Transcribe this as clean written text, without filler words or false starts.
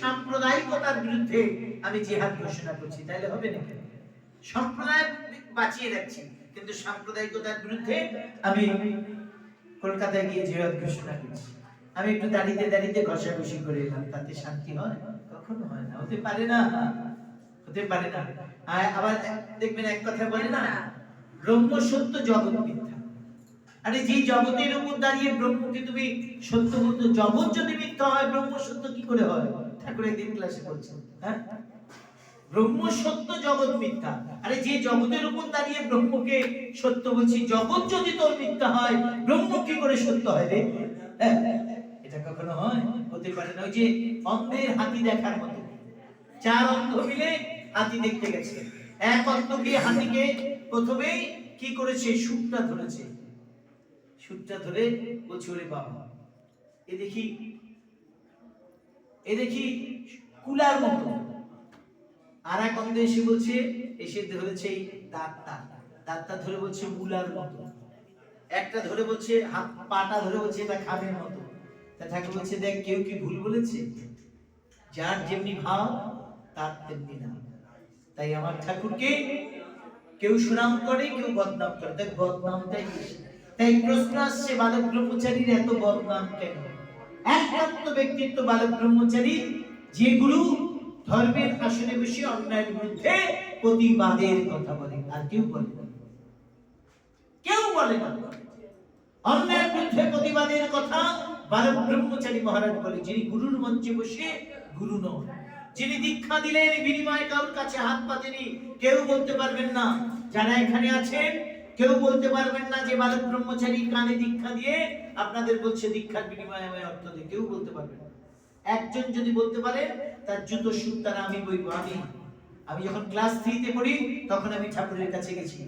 সাম্প্রদায়িকতার বিরুদ্ধে আমি জিহাদ ঘোষণা করছি, তাহলে হবে না? সম্প্রদায় বাঁচিয়ে রাখছি, কিন্তু সাম্প্রদায়িকতার বিরুদ্ধে আমি কলকাতায় গিয়ে জিহাদ ঘোষণা করছি। আমি একটু দাঁড়িয়ে ঘষাঘষি করে এলাম, তাতে শান্তি হয়? কখনো হয় না, হতে পারে না, হতে পারে না। আবার দেখবেন এক কথা বলে না, ব্রহ্ম সত্য জগৎ মিথ্যা। আরে যে জগতের উপর দাঁড়িয়ে ব্রহ্মকে তুমি সত্য বলতো, জগৎ যদি মিথ্যা হয় ব্রহ্ম সত্য কি করে হয়? ঠাকুর একদিন ক্লাসে বলছেন, হ্যাঁ, ব্রহ্ম সত্য জগৎ মিথ্যা। আরে যে জগতের উপর দাঁড়িয়ে ব্রহ্মকে সত্য বলছি, জগৎ যদি তোর মিথ্যা হয় ব্রহ্ম কি করে সত্য হয় রে? এটা কখনো হয়? হতে পারে না। ওই যে অন্ধের হাতি দেখার মতো, চার অন্ধ মিলে হাতি দেখতে গেছে। এক অন্ধ গিয়ে হাতিকে প্রথমেই কি করেছে, সুটটা ধরেছে, সুটটা ধরে বলছে ওরে বাবা, এ দেখি কুলার মতো। আর এক অন্ধ এসে বলছে, এসে ধরেছে এই দাঁতটা ধরে বলছে মুলার মতো। একটা ধরে বলছে হাত পাটা ধরে বলছে এটা খামের মতো। তা ঠাকুর বলছে দেখ, কেউ কি ভুল বলেছে? যার যেমনি ভাব তার তেমনি নাম। তাই আমার ঠাকুরকে কেউ সুনাম করে, কেউ বদনাম করে, দেখ বদনামটাই বেশি। তাই প্রশ্ন আসছে, বালক ব্রহ্মচারীর এত বদনাম কেন? একমাত্র ব্যক্তিত্ব বালক ব্রহ্মচারী, যে গুরু ধর্মের আসনে বসে অন্যায়ের বিরুদ্ধে প্রতিবাদের কথা বলে, আর কেউ বলে না, কেউ বলে না। অন্যায়ের বিরুদ্ধে প্রতিবাদের কথা বালক ব্রহ্মচারী মহারাজ বলে, যিনি গুরুর মঞ্চে বসে গুরু নন, যিনি দীক্ষা দিলেন বিনিময়ে কারোর কাছে হাত পাতেনি, কেউ বলতে পারবেন না। যারা এখানে আছেন কেউ বলতে পারবেন না যে বালক ব্রহ্মচারী কানে দীক্ষা দিয়ে আপনাদের বলছে দীক্ষার বিনিময়ে আমি অর্থ দিই, কেউ বলতে পারবেন না। একজন যদি বলতে পারে, তার জুতো সুতারা আমি বইব। আমি যখন ক্লাস 3 তে পড়ি তখন আমি ঠাকুরের কাছে গেছি।